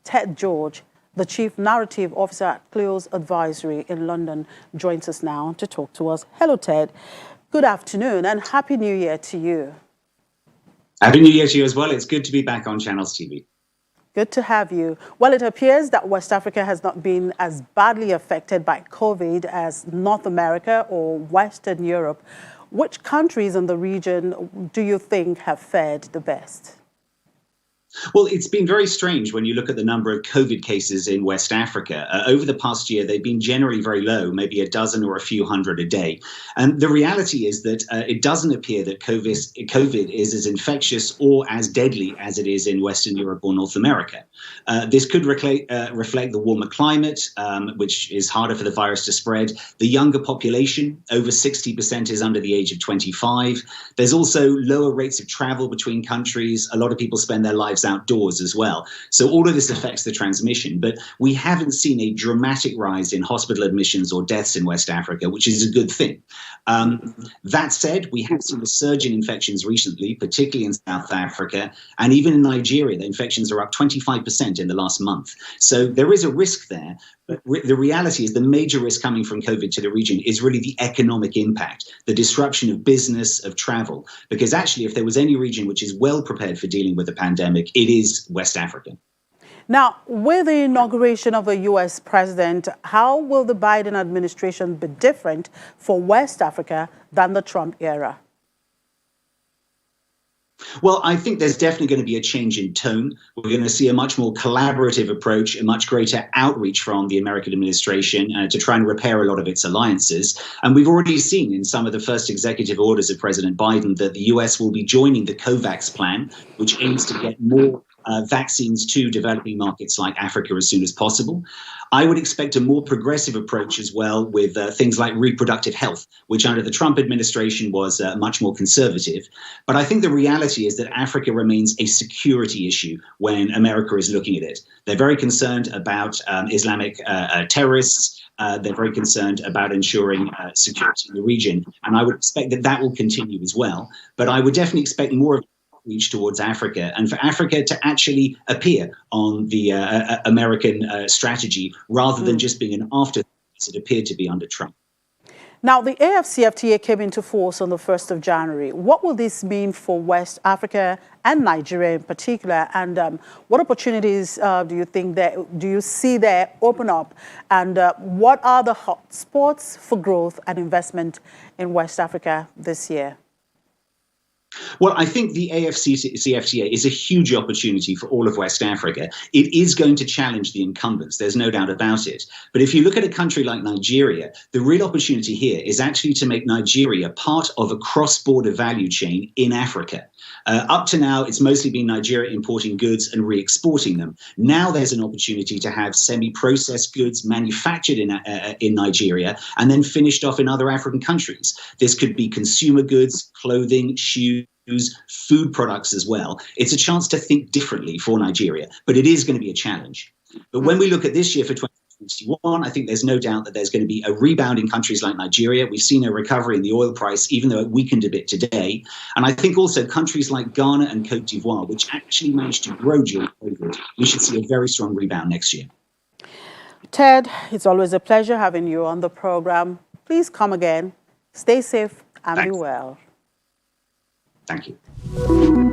Ted George, the Chief Narrative Officer at Clio's Advisory in London, joins us now to talk to us. Hello, Ted. Good afternoon and Happy New Year to you. Happy New Year to you as well. It's good to be back on Channels TV. Good to have you. Well, it appears that West Africa has not been as badly affected by COVID as North America or Western Europe. Which countries in the region do you think have fared the best? Well, it's been very strange when you look at the number of COVID cases in West Africa. Over the past year, they've been generally very low, maybe a dozen or a few hundred a day. And the reality is that it doesn't appear that COVID is as infectious or as deadly as it is in Western Europe or North America. This could reflect the warmer climate, which is harder for the virus to spread. The younger population, over 60% is under the age of 25. There's also lower rates of travel between countries. A lot of people spend their lives outdoors as well. So all of this affects the transmission, but we haven't seen a dramatic rise in hospital admissions or deaths in West Africa, which is a good thing. That said, we have seen a surge in infections recently, particularly in South Africa, and even in Nigeria, the infections are up 25% in the last month. So there is a risk there, but the reality is the major risk coming from COVID to the region is really the economic impact, the disruption of business, of travel, because actually if there was any region which is well prepared for dealing with the pandemic, it is West Africa. Now, with the inauguration of a U.S. president, how will the Biden administration be different for West Africa than the Trump era? Well, I think there's definitely going to be a change in tone. We're going to see a much more collaborative approach, a much greater outreach from the American administration to try and repair a lot of its alliances. And we've already seen in some of the first executive orders of President Biden that the US will be joining the COVAX plan, which aims to get more vaccines to developing markets like Africa as soon as possible. I would expect a more progressive approach as well with things like reproductive health, which under the Trump administration was much more conservative. But I think the reality is that Africa remains a security issue when America is looking at it. They're very concerned about Islamic terrorists. They're very concerned about ensuring security in the region. And I would expect that that will continue as well. But I would definitely expect more of reach towards Africa and for Africa to actually appear on the American strategy rather than just being an afterthought as it appeared to be under Trump. Now, the AfCFTA came into force on the 1st of January. What will this mean for West Africa and Nigeria in particular? And what opportunities do you see there open up? And what are the hotspots for growth and investment in West Africa this year? Well, I think the AfCFTA is a huge opportunity for all of West Africa. It is going to challenge the incumbents. There's no doubt about it. But if you look at a country like Nigeria, the real opportunity here is actually to make Nigeria part of a cross-border value chain in Africa. Up to now, it's mostly been Nigeria importing goods and re-exporting them. Now there's an opportunity to have semi-processed goods manufactured in Nigeria and then finished off in other African countries. This could be consumer goods, clothing, shoes, food products as well. It's a chance to think differently for Nigeria, but it is going to be a challenge. But when we look at this year for 2021, I think there's no doubt that there's going to be a rebound in countries like Nigeria. We've seen a recovery in the oil price, even though it weakened a bit today. And I think also countries like Ghana and Cote d'Ivoire, which actually managed to grow during COVID, we should see a very strong rebound next year. Ted, it's always a pleasure having you on the program. Please come again. Stay safe and be well. Thank you.